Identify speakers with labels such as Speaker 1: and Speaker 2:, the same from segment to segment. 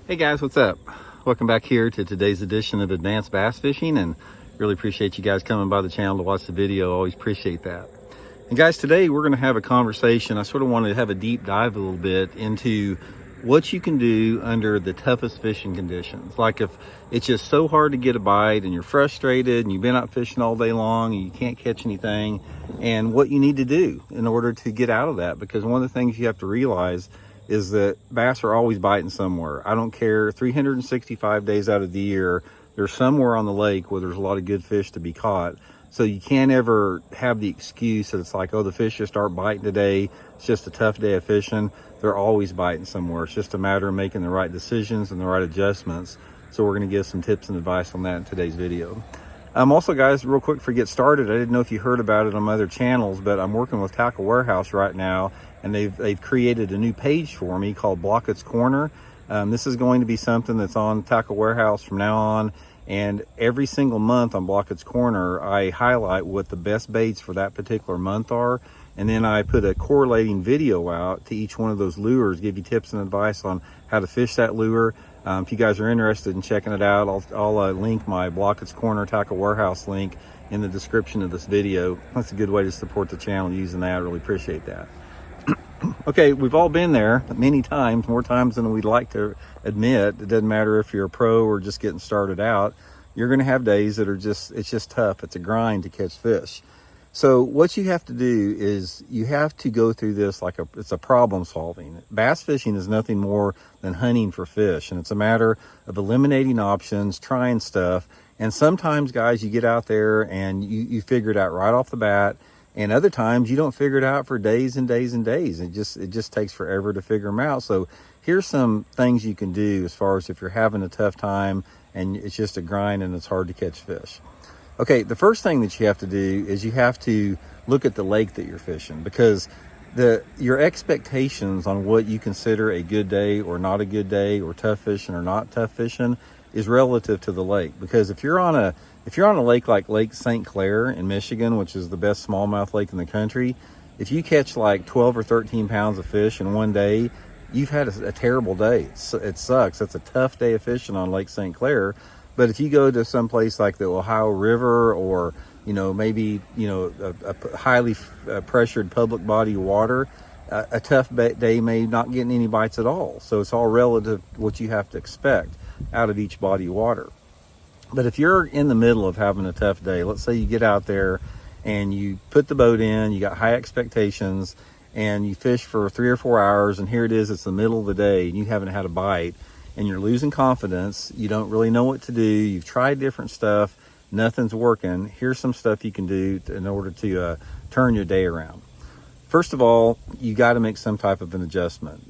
Speaker 1: Hey guys, what's up? Welcome back here to today's edition of Advanced Bass Fishing, and really appreciate you guys coming by the channel to watch the video. Always appreciate that. And guys, today we're going to have a conversation. I sort of wanted to have a deep dive a little bit into what you can do under the toughest fishing conditions. Like if it's just so hard to get a bite and you're frustrated and you've been out fishing all day long and you can't catch anything, and what you need to do in order to get out of that. Because one of the things you have to realize is that bass are always biting somewhere. I don't care, 365 days out of the year, there's somewhere on the lake where there's a lot of good fish to be caught. So you can't ever have the excuse that it's like, oh, the fish just aren't biting today, it's just a tough day of fishing. They're always biting somewhere. It's just a matter of making the right decisions and the right adjustments. So we're going to give some tips and advice on that in today's video. Also, guys, real quick before we get started, I didn't know if you heard about it on my other channels, but I'm working with Tackle Warehouse right now, and they've created a new page for me called Blockett's Corner. This is going to be something that's on Tackle Warehouse from now on, and every single month on Blockett's Corner, I highlight what the best baits for that particular month are, and then I put a correlating video out to each one of those lures, give you tips and advice on how to fish that lure. If you guys are interested in checking it out, I'll link my Blockett's Corner Tackle Warehouse link in the description of this video. That's a good way to support the channel using that. I really appreciate that. Okay, we've all been there many times, more times than we'd like to admit. It doesn't matter if you're a pro or just getting started out. You're going to have days that are it's just tough. It's a grind to catch fish. So what you have to do is you have to go through this like it's a problem solving. Bass fishing is nothing more than hunting for fish, and it's a matter of eliminating options, trying stuff. And sometimes, guys, you get out there and you figure it out right off the bat. And other times you don't figure it out for days and days and days. It just takes forever to figure them out. So here's some things you can do as far as if you're having a tough time and it's just a grind and it's hard to catch fish. Okay, the first thing that you have to do is you have to look at the lake that you're fishing, because your expectations on what you consider a good day or not a good day, or tough fishing or not tough fishing, is relative to the lake. Because if you're on a lake like Lake St. Clair in Michigan, which is the best smallmouth lake in the country, if you catch like 12 or 13 pounds of fish in one day, you've had a terrible day. It sucks. That's a tough day of fishing on Lake St. Clair. But if you go to some place like the Ohio River, or maybe a highly pressured public body of water, a tough day may not get any bites at all. So it's all relative to what you have to expect out of each body of water. But if you're in the middle of having a tough day, let's say you get out there and you put the boat in, you got high expectations, and you fish for 3 or 4 hours, and here it is, it's the middle of the day and you haven't had a bite, and you're losing confidence, you don't really know what to do, you've tried different stuff, nothing's working. Here's some stuff you can do in order to turn your day around. First of all, you got to make some type of an adjustment.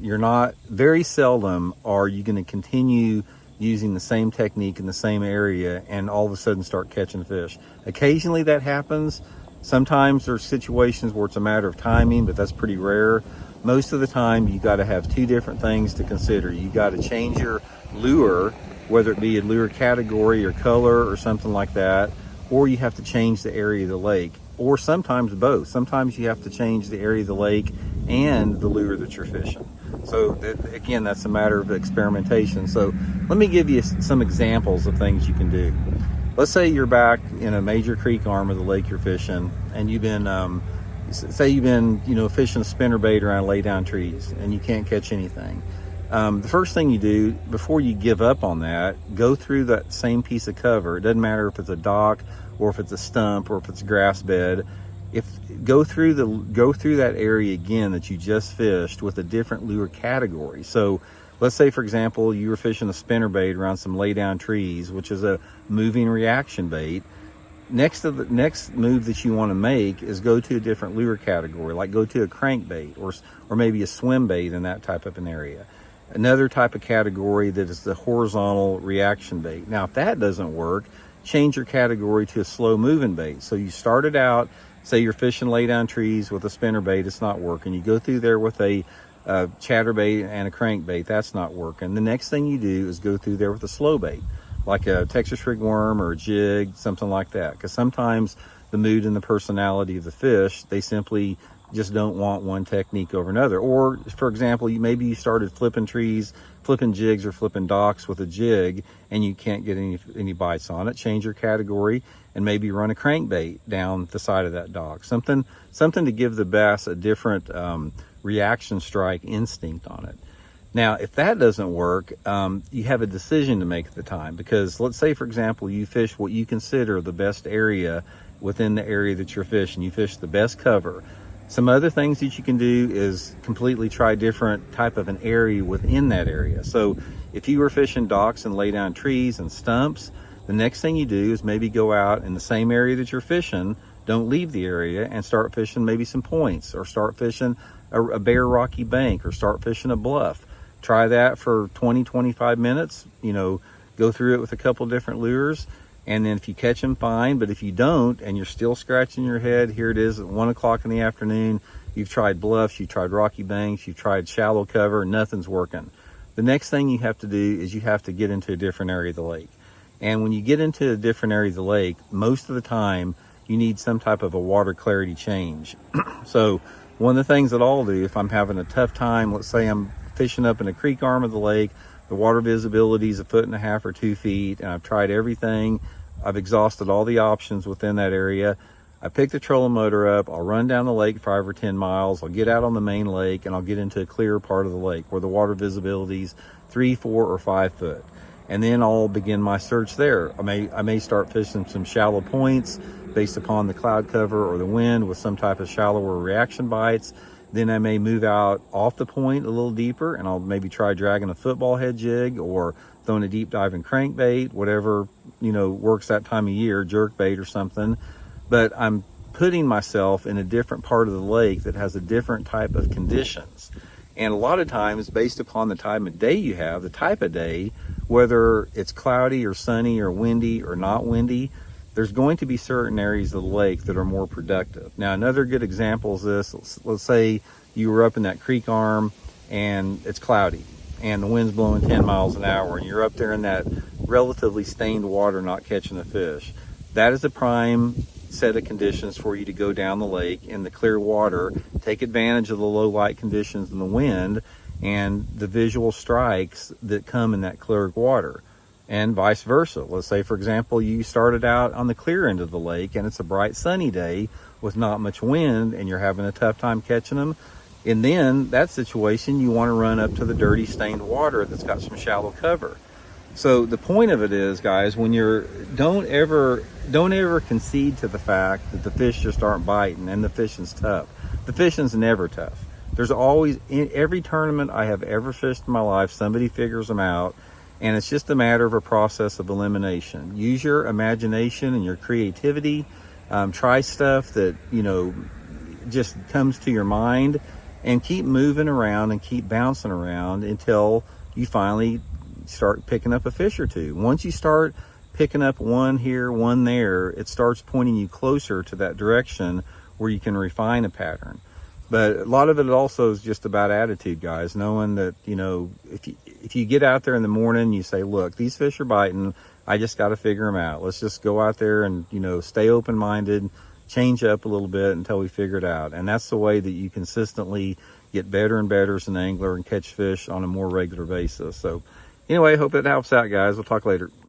Speaker 1: Very seldom are you going to continue using the same technique in the same area and all of a sudden start catching fish. Occasionally that happens. Sometimes there's situations where it's a matter of timing, but that's pretty rare. Most of the time you got to have two different things to consider. You got to change your lure, whether it be a lure category or color or something like that, or you have to change the area of the lake, or sometimes both. Sometimes you have to change the area of the lake and the lure that you're fishing. So again, that's a matter of experimentation. So let me give you some examples of things you can do. Let's say you're back in a major creek arm of the lake you're fishing, and you've been fishing a spinnerbait around lay down trees and you can't catch anything. The first thing you do before you give up on that, go through that same piece of cover. It doesn't matter if it's a dock or if it's a stump or if it's a grass bed. Go through that area again that you just fished with a different lure category. So let's say, for example, you were fishing a spinnerbait around some lay down trees, which is a moving reaction bait. The next move that you want to make is go to a different lure category, like go to a crankbait or maybe a swim bait in that type of an area. Another type of category that is the horizontal reaction bait. Now, if that doesn't work, change your category to a slow moving bait. So you started out, say you're fishing lay down trees with a spinnerbait, it's not working. You go through there with a chatterbait and a crankbait, that's not working. The next thing you do is go through there with a slow bait, like a Texas rig worm or a jig, something like that. Because sometimes the mood and the personality of the fish, they simply just don't want one technique over another. Or for example, maybe you started flipping trees, flipping jigs, or flipping docks with a jig, and you can't get any bites on it. Change your category and maybe run a crankbait down the side of that dock. Something to give the bass a different reaction strike instinct on it. Now, if that doesn't work, you have a decision to make at the time, because let's say, for example, you fish what you consider the best area within the area that you're fishing. You fish the best cover. Some other things that you can do is completely try different type of an area within that area. So if you were fishing docks and lay down trees and stumps, the next thing you do is maybe go out in the same area that you're fishing, don't leave the area, and start fishing maybe some points, or start fishing a bare rocky bank, or start fishing a bluff. Try that for 20-25 minutes, go through it with a couple different lures, and then if you catch them, fine. But if you don't, and you're still scratching your head, here it is at 1 o'clock in the afternoon, you've tried bluffs, you've tried rocky banks, you've tried shallow cover, nothing's working. The next thing you have to do is you have to get into a different area of the lake. And when you get into a different area of the lake, most of the time you need some type of a water clarity change. So one of the things that I'll do if I'm having a tough time, let's say I'm fishing up in a creek arm of the lake, the water visibility is 1.5 feet or 2 feet, and I've tried everything, I've exhausted all the options within that area. I pick the trolling motor up, I'll run down the lake 5 or 10 miles, I'll get out on the main lake, and I'll get into a clearer part of the lake where the water visibility is 3, 4, or 5 foot. And then I'll begin my search there. I may start fishing some shallow points based upon the cloud cover or the wind with some type of shallower reaction bites. Then I may move out off the point a little deeper, and I'll maybe try dragging a football head jig or throwing a deep diving crankbait, whatever, works that time of year, jerk bait or something. But I'm putting myself in a different part of the lake that has a different type of conditions. And a lot of times, based upon the time of day you have, the type of day, whether it's cloudy or sunny or windy or not windy, there's going to be certain areas of the lake that are more productive. Now, another good example is this. Let's say you were up in that creek arm and it's cloudy and the wind's blowing 10 miles an hour and you're up there in that relatively stained water not catching a fish. That is a prime set of conditions for you to go down the lake in the clear water, take advantage of the low light conditions and the wind and the visual strikes that come in that clear water, and vice versa. Let's say, for example, you started out on the clear end of the lake and it's a bright sunny day with not much wind and you're having a tough time catching them. And then that situation, you want to run up to the dirty stained water that's got some shallow cover. So the point of it is, guys, when don't ever concede to the fact that the fish just aren't biting and the fishing's tough. The fishing's never tough. There's always, in every tournament I have ever fished in my life, somebody figures them out, and it's just a matter of a process of elimination. Use your imagination and your creativity. Try stuff that, just comes to your mind, and keep moving around and keep bouncing around until you finally start picking up a fish or two. Once you start picking up one here, one there, it starts pointing you closer to that direction where you can refine a pattern. But a lot of it also is just about attitude, guys. Knowing that, if you get out there in the morning, you say, look, these fish are biting, I just got to figure them out. Let's just go out there and, stay open-minded, change up a little bit until we figure it out. And that's the way that you consistently get better and better as an angler and catch fish on a more regular basis. So anyway, hope that helps out, guys. We'll talk later.